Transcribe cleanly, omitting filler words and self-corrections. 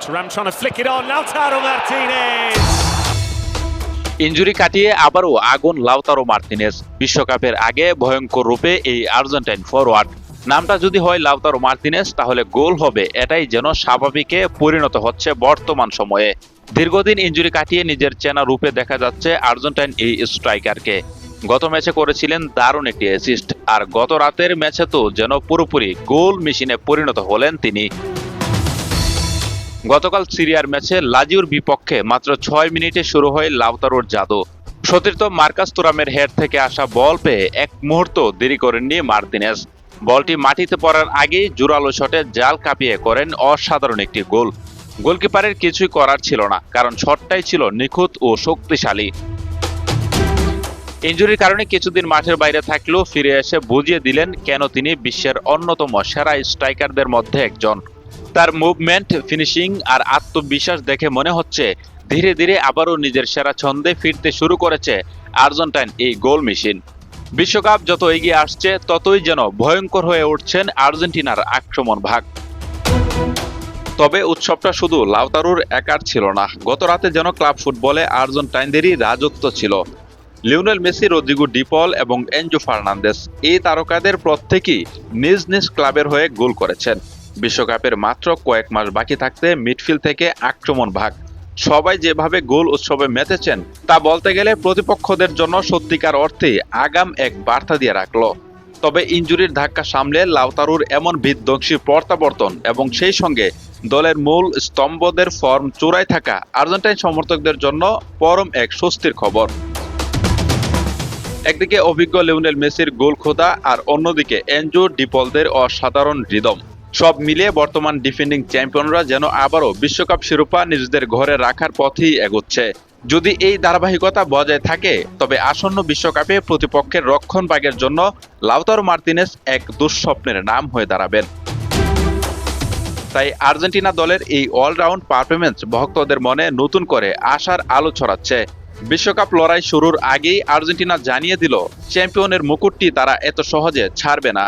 Thuram trying to flick it on. Lautaro Martinez. Injury কাটিয়ে আবারও আগুন লাউতারো মার্তিনেজ। বিশ্বকাপের আগে ভয়ঙ্কর রূপে এই আর্জেন্টাইন ফরওয়ার্ড। নামটা যদি হয় লাউতারো মার্তিনেজ, তাহলে গোল হবে এটাই যেন স্বাভাবিকে পরিণত হচ্ছে বর্তমান সময়ে। দীর্ঘদিন ইনজুরি কাটিয়ে নিজের চেনা রূপে দেখা যাচ্ছে আর্জেন্টাইন এই স্ট্রাইকারকে। গত ম্যাচে করেছিলেন দারুণ একটি অ্যাসিস্ট, আর গত রাতের ম্যাচে তো যেন পুরোপুরি গোল মেশিনে পরিণত হলেন তিনি। গতকাল সিরিয়ার ম্যাচে লাজিওর বিপক্ষে মাত্র 6 মিনিটে শুরু হয় লাউতারোর জাদু। সতীর্থ মার্কাস তুরামের হেড থেকে আসা বল পেয়ে এক মুহূর্ত দেরি করেননি মার্তিনেজ। বলটি মাটিতে পড়ার আগেই জোরালো শটে জাল কাঁপিয়ে করেন অসাধারণ একটি গোল। গোলকিপারের কিছুই করার ছিল না, কারণ শটটাই ছিল নিখুঁত ও শক্তিশালী। ইনজুরির কারণে কিছুদিন মাঠের বাইরে থাকলেও ফিরে এসে বুঝিয়ে দিলেন কেন তিনি বিশ্বের অন্যতম সেরা স্ট্রাইকারদের মধ্যে একজন। তার মুভমেন্ট, ফিনিশিং আর আত্মবিশ্বাস দেখে মনে হচ্ছে ধীরে ধীরে আবারও নিজের সেরা ছন্দে ফিরতে শুরু করেছে আর্জেন্টাইন এই গোল মেশিন। বিশ্বকাপ যত এগিয়ে আসছে ততই যেন ভয়ঙ্কর হয়ে উঠছেন আর্জেন্টিনার আক্রমণ ভাগ। তবে উৎসবটা শুধু লাউতারোর একার ছিল না, গত রাতে যেন ক্লাব ফুটবলে আর্জেন্টাইনদেরই রাজত্ব ছিল। লিওনেল মেসি, রদ্রিগো ডি পল এবং এনজো ফার্নান্দেজ এই তারকাদের প্রত্যেকেই নিজ নিজ ক্লাবের হয়ে গোল করেছেন। বিশ্বকাপের মাত্র কয়েক মাস বাকি থাকতে মিডফিল্ড থেকে আক্রমণ ভাগ সবাই যেভাবে গোল উৎসবে মেতেছেন তা বলতে গেলে প্রতিপক্ষদের জন্য সত্যিকার অর্থে আগাম এক বার্তা দিয়ে রাখলো। তবে ইনজুরির ধাক্কা সামলে লাউতারোর এমন বিধ্বংসী প্রত্যাবর্তন এবং সেই সঙ্গে দলের মূল স্তম্ভদের ফর্ম চূড়ায় থাকা আর্জেন্টাইন সমর্থকদের জন্য পরম এক স্বস্তির খবর। একদিকে অভিজ্ঞ লিওনেল মেসির গোল খোদা, আর অন্যদিকে এনজো ডিপলদের অসাধারণ রিদম। সব মিলিয়ে বর্তমান ডিফেন্ডিং চ্যাম্পিয়নরা যেন আবারও বিশ্বকাপ শিরোপা নিজেদের ঘরে রাখার পথেই এগোচ্ছে। যদি এই ধারাবাহিকতা বজায় থাকে তবে আসন্ন বিশ্বকাপে প্রতিপক্ষের রক্ষণভাগের জন্য লাউতারো মার্তিনেজ এক দুঃস্বপ্নের নাম হয়ে দাঁড়াবেন। তাই আর্জেন্টিনা দলের এই অলরাউন্ড পারফরম্যান্স ভক্তদের মনে নতুন করে আশার আলো ছড়াচ্ছে। বিশ্বকাপ লড়াই শুরুর আগেই আর্জেন্টিনা জানিয়ে দিল চ্যাম্পিয়নের মুকুটটি তারা এত সহজে ছাড়বে না।